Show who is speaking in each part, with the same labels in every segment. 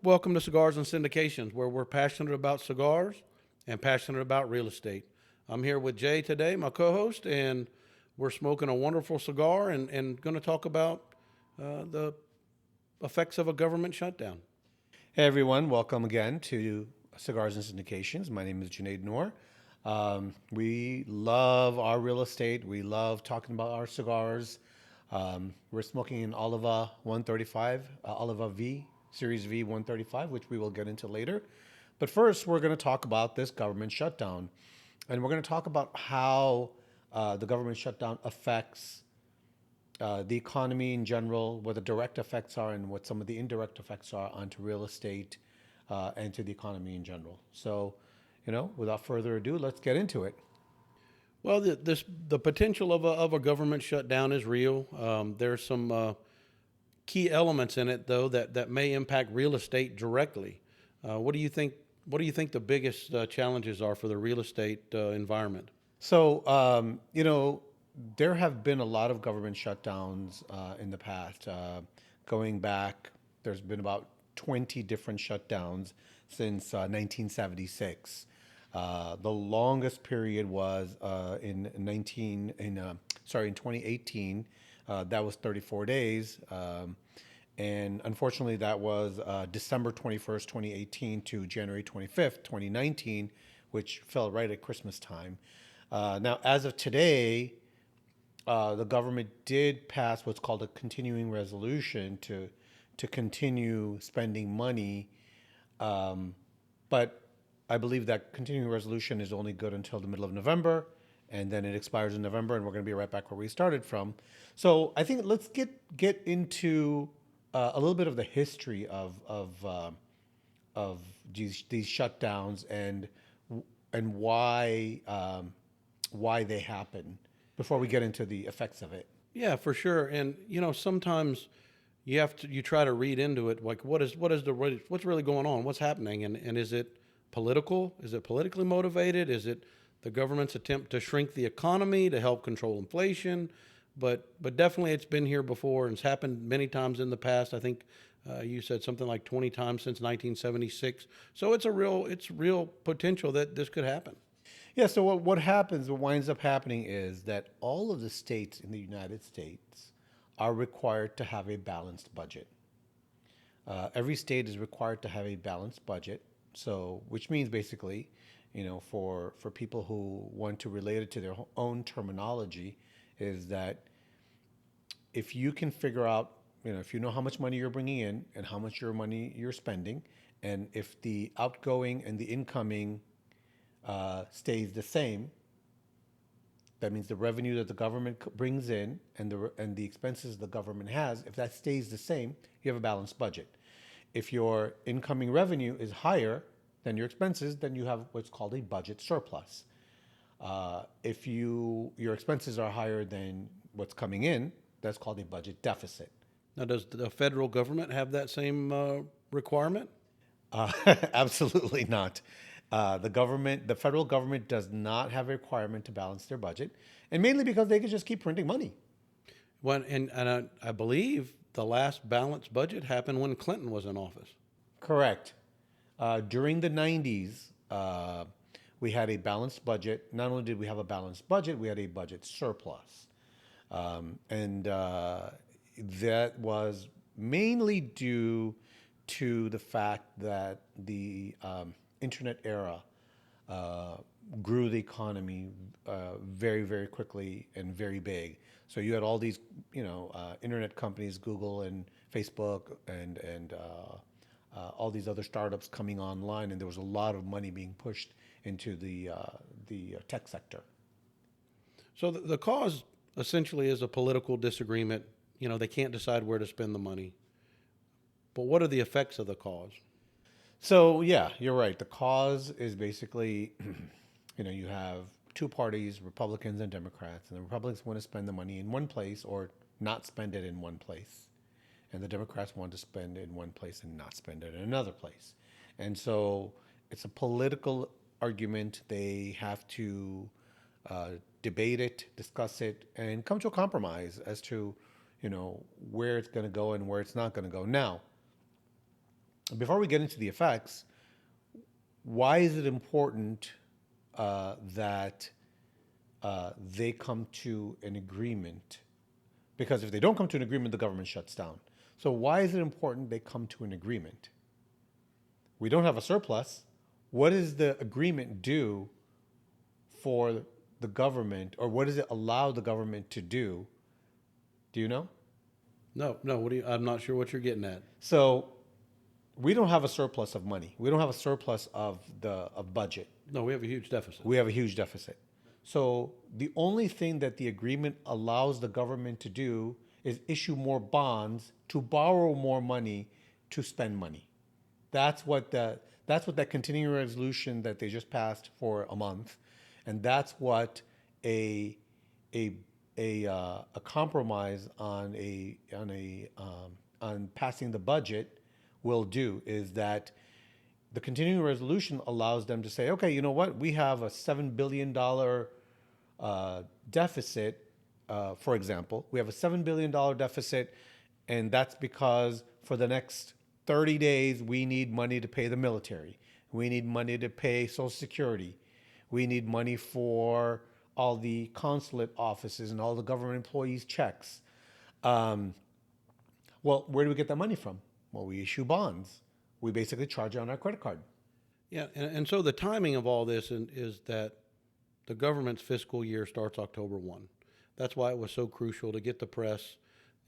Speaker 1: welcome to Cigars and Syndications, where we're passionate about cigars and passionate about real estate. I'm here with Jay today, my co host, and we're smoking a wonderful cigar and going to talk about the effects of a government shutdown.
Speaker 2: Hey everyone, welcome again to Cigars and Syndications. My name is Junaid Noor. We love our real estate. We love talking about our cigars. We're smoking an Oliva 135, Oliva V, Series V 135, which we will get into later. But first, we're going to talk about this government shutdown. And we're going to talk about how the government shutdown affects the economy in general, what the direct effects are, and what some of the indirect effects are onto real estate and to the economy in general. So, without further ado, let's get into it.
Speaker 1: Well, the potential of a government shutdown is real. There's some key elements in it, though, that may impact real estate directly. What do you think? What do you think the biggest challenges are for the real estate environment?
Speaker 2: So, there have been a lot of government shutdowns in the past. Going back, there's been about 20 different shutdowns since 1976. The longest period was in 2018. That was 34 days. And unfortunately, that was December 21st, 2018 to January 25th, 2019, which fell right at Christmas time. Now, as of today, the government did pass what's called a continuing resolution to continue spending money, but I believe that continuing resolution is only good until the middle of November, and then it expires in November, and we're going to be right back where we started from. So I think let's get into a little bit of the history of these shutdowns and why they happen before we get into the effects of it.
Speaker 1: Yeah, for sure. And sometimes you try to read into it, like what's really going on, what's happening, and is it political? Is it politically motivated? Is it the government's attempt to shrink the economy to help control inflation? But definitely it's been here before and it's happened many times in the past. I think you said something like 20 times since 1976. So it's real potential that this could happen.
Speaker 2: Yeah, so what winds up happening is that all of the states in the United States are required to have a balanced budget. Every state is required to have a balanced budget. So, which means basically, for people who want to relate it to their own terminology, is that if you can figure out, if you know how much money you're bringing in and how much your money you're spending, and if the outgoing and the incoming stays the same, that means the revenue that the government brings in and the expenses the government has, if that stays the same, you have a balanced budget. If your incoming revenue is higher than your expenses, then you have what's called a budget surplus. If your expenses are higher than what's coming in, that's called a budget deficit.
Speaker 1: Now, does the federal government have that same requirement?
Speaker 2: Uh, Absolutely not. The federal government does not have a requirement to balance their budget, and mainly because they could just keep printing money.
Speaker 1: I believe the last balanced budget happened when Clinton was in office.
Speaker 2: Correct. During the 90s, we had a balanced budget. Not only did we have a balanced budget, we had a budget surplus. And that was mainly due to the fact that the internet era grew the economy very, very quickly and very big. So you had all these, internet companies, Google and Facebook and all these other startups coming online, and there was a lot of money being pushed into the tech sector.
Speaker 1: So the cause essentially is a political disagreement. They can't decide where to spend the money. But what are the effects of the cause?
Speaker 2: So yeah, you're right. The cause is basically, you have two parties, Republicans and Democrats, and the Republicans want to spend the money in one place or not spend it in one place, and the Democrats want to spend it in one place and not spend it in another place. And so it's a political argument. They have to debate it, discuss it, and come to a compromise as to, where it's going to go and where it's not going to go. Now, before we get into the effects, why is it important that they come to an agreement? Because if they don't come to an agreement, the government shuts down. So why is it important they come to an agreement? We don't have a surplus. What does the agreement do for the government, or what does it allow the government to do? Do you know?
Speaker 1: No, no. What do you? I'm not sure what you're getting at.
Speaker 2: So we don't have a surplus of money. We don't have a surplus of budget.
Speaker 1: No, we have a huge deficit.
Speaker 2: We have a huge deficit. So the only thing that the agreement allows the government to do is issue more bonds to borrow more money to spend money. That's what that continuing resolution that they just passed for a month, and that's what a compromise on passing the budget will do, is that the continuing resolution allows them to say, okay, you know what, we have a $7 billion deficit, for example. We have a $7 billion deficit, and that's because for the next 30 days, we need money to pay the military. We need money to pay Social Security. We need money for all the consulate offices and all the government employees' checks. Well, where do we get that money from? Well, we issue bonds. We basically charge it on our credit card.
Speaker 1: Yeah, and so the timing of all this is that the government's fiscal year starts October 1. That's why it was so crucial to get the press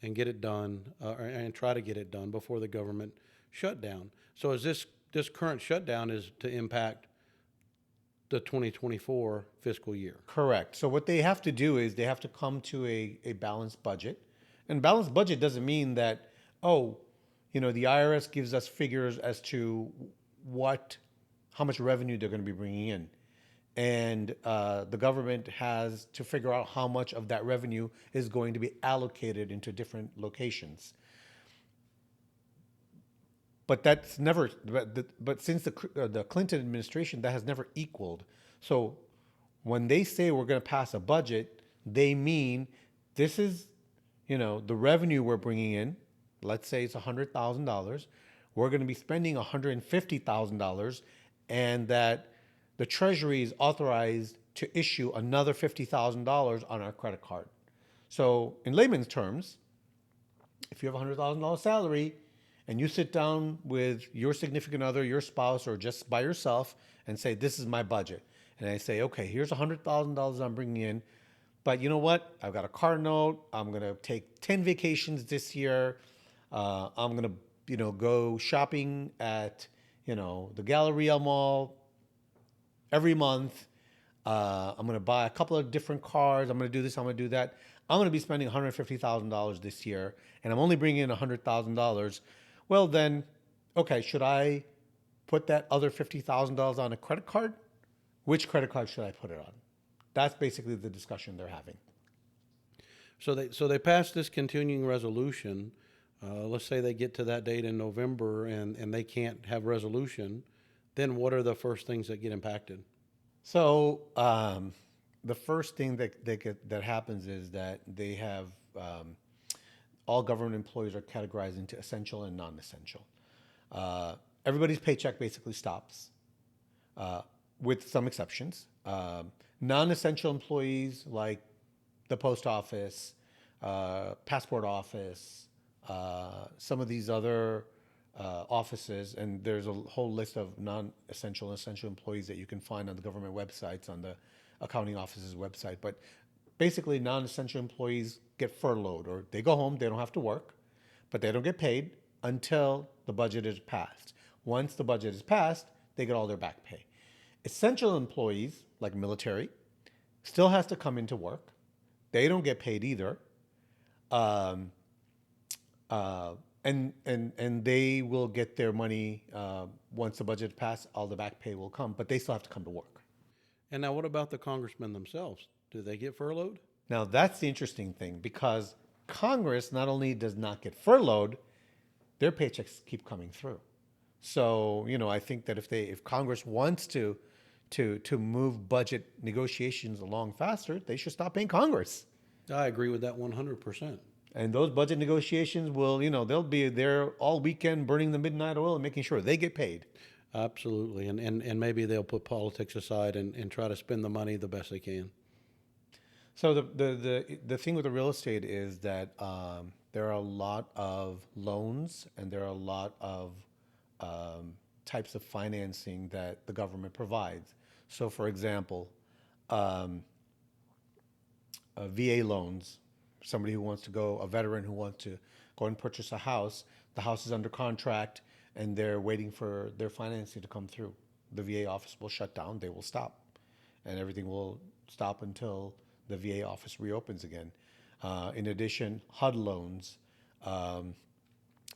Speaker 1: and get it done, and try to get it done before the government shutdown. So is this current shutdown is to impact the 2024 fiscal year?
Speaker 2: Correct. So what they have to do is they have to come to a balanced budget. And balanced budget doesn't mean that, oh, the IRS gives us figures as to how much revenue they're going to be bringing in. And the government has to figure out how much of that revenue is going to be allocated into different locations. But that's never. But since the Clinton administration, that has never equaled. So when they say we're going to pass a budget, they mean this is, the revenue we're bringing in. Let's say it's $100,000. We're going to be spending $150,000, and that the Treasury is authorized to issue another $50,000 on our credit card. So in layman's terms, if you have a $100,000 salary and you sit down with your significant other, your spouse, or just by yourself and say, this is my budget. And I say, okay, here's $100,000 I'm bringing in. But you know what? I've got a car note. I'm going to take 10 vacations this year. I'm going to, go shopping at, the Galleria Mall every month. I'm going to buy a couple of different cars. I'm going to do this. I'm going to do that. I'm going to be spending $150,000 this year, and I'm only bringing in $100,000. Well, then, okay, should I put that other $50,000 on a credit card? Which credit card should I put it on? That's basically the discussion they're having.
Speaker 1: So they passed this continuing resolution. Let's say they get to that date in November and they can't have resolution. Then what are the first things that get impacted?
Speaker 2: So the first thing that happens is that they have all government employees are categorized into essential and non-essential. Everybody's paycheck basically stops, with some exceptions. Non-essential employees like the post office, passport office, some of these other offices, and there's a whole list of non-essential and essential employees that you can find on the government websites, on the accounting office's website. But basically, non-essential employees get furloughed, or they go home, they don't have to work, but they don't get paid until the budget is passed. Once the budget is passed, they get all their back pay. Essential employees, like military, still has to come into work. They don't get paid either. And they will get their money once the budget passed. All the back pay will come, but they still have to come to work.
Speaker 1: And now what about the congressmen themselves? Do they get furloughed?
Speaker 2: Now that's the interesting thing, because Congress not only does not get furloughed, their paychecks keep coming through. So I think that if Congress wants to move budget negotiations along faster, they should stop paying Congress.
Speaker 1: I agree with that 100%.
Speaker 2: And those budget negotiations will, they'll be there all weekend burning the midnight oil and making sure they get paid.
Speaker 1: Absolutely. And maybe they'll put politics aside and try to spend the money the best they can.
Speaker 2: So the thing with the real estate is that there are a lot of loans and there are a lot of types of financing that the government provides. So, for example, VA loans, somebody who wants to go, a veteran who wants to go and purchase a house, the house is under contract and they're waiting for their financing to come through. The VA office will shut down, they will stop, and everything will stop until the VA office reopens again. In addition, HUD loans, and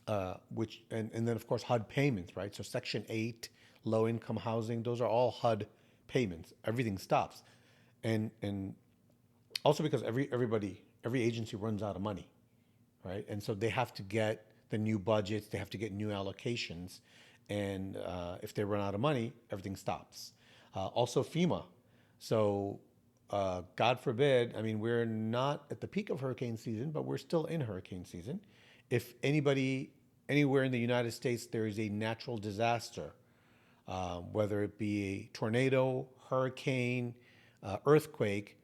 Speaker 2: then of course HUD payments, right? So Section 8, low income housing, those are all HUD payments. Everything stops. And also because every agency runs out of money, right? And so they have to get the new budgets, they have to get new allocations, and if they run out of money, everything stops. Also FEMA. So God forbid, I mean, we're not at the peak of hurricane season, but we're still in hurricane season. If anybody, anywhere in the United States, there is a natural disaster, whether it be a tornado, hurricane, earthquake,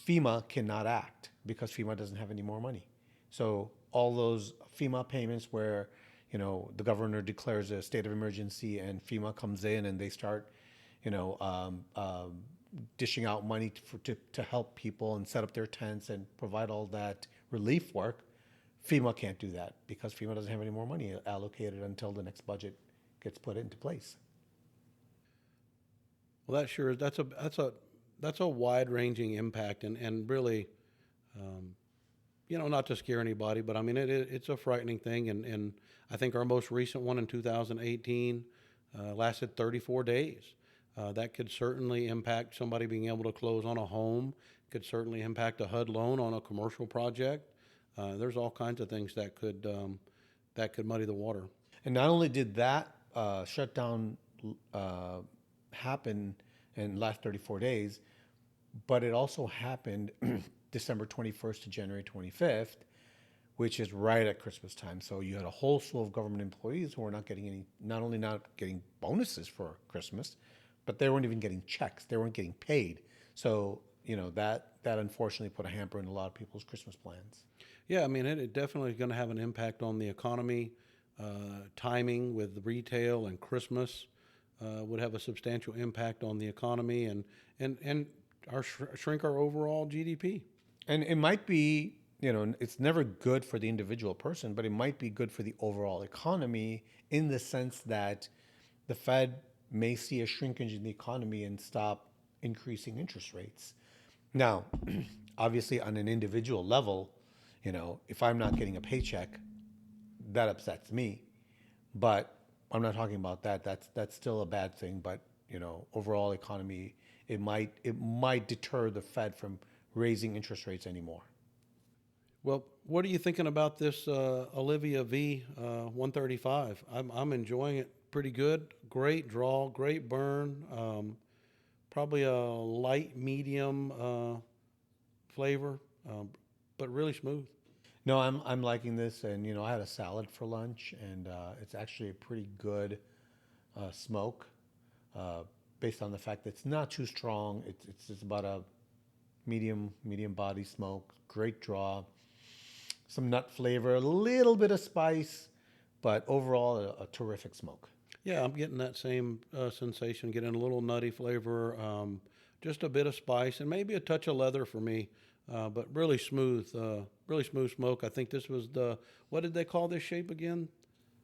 Speaker 2: FEMA cannot act because FEMA doesn't have any more money. So all those FEMA payments where, the governor declares a state of emergency and FEMA comes in and they start, dishing out money to help people and set up their tents and provide all that relief work, FEMA can't do that because FEMA doesn't have any more money allocated until the next budget gets put into place.
Speaker 1: Well, that sure is. That's a wide ranging impact, and really, not to scare anybody, but I mean it's a frightening thing, and I think our most recent one in 2018 lasted 34 days. That could certainly impact somebody being able to close on a home. Could certainly impact a HUD loan on a commercial project. There's all kinds of things that could muddy the water.
Speaker 2: And not only did that shutdown happen in the last 34 days, but it also happened December 21st to January 25th, which is right at Christmas time. So you had a whole slew of government employees who were not getting any, not only not getting bonuses for Christmas, but they weren't even getting checks. They weren't getting paid. So, that unfortunately put a hamper in a lot of people's Christmas plans.
Speaker 1: Yeah, I mean it definitely going to have an impact on the economy. Timing with retail and Christmas would have a substantial impact on the economy and shrink our overall GDP.
Speaker 2: And it might be, it's never good for the individual person, but it might be good for the overall economy in the sense that the Fed may see a shrinkage in the economy and stop increasing interest rates. Now, obviously, on an individual level, if I'm not getting a paycheck, that upsets me. But I'm not talking about that. That's still a bad thing. But overall economy, it might deter the Fed from raising interest rates anymore.
Speaker 1: Well, what are you thinking about this Olivia V 135? I'm enjoying it pretty good. Great draw, great burn. Probably a light medium flavor, but really smooth.
Speaker 2: No, I'm liking this, and I had a salad for lunch, and it's actually a pretty good smoke, based on the fact that it's not too strong. It's just about a medium body smoke. Great draw, some nut flavor, a little bit of spice, but overall a terrific smoke.
Speaker 1: Yeah, I'm getting that same sensation, getting a little nutty flavor, just a bit of spice, and maybe a touch of leather for me, but really smooth smoke. I think this was what did they call this shape again?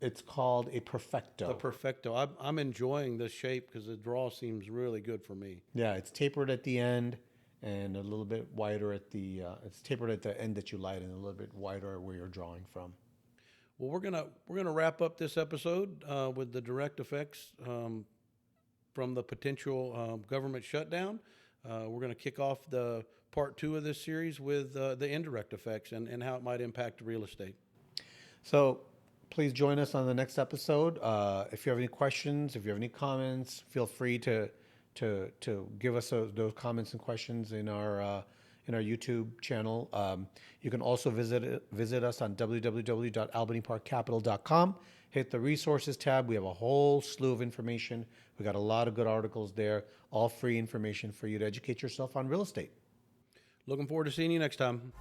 Speaker 2: It's called a perfecto.
Speaker 1: The perfecto. I'm enjoying this shape because the draw seems really good for me.
Speaker 2: Yeah, it's tapered at the end and a little bit wider at the. It's tapered at the end that you light and a little bit wider where you're drawing from.
Speaker 1: Well, we're gonna wrap up this episode with the direct effects from the potential government shutdown. We're gonna kick off the part 2 of this series with the indirect effects and how it might impact real estate.
Speaker 2: So please join us on the next episode. If you have any questions, if you have any comments, feel free to give us those comments and questions in in our YouTube channel. You can also visit us on www.albanyparkcapital.com. Hit the resources tab. We have a whole slew of information. We got a lot of good articles there, all free information for you to educate yourself on real estate.
Speaker 1: Looking forward to seeing you next time.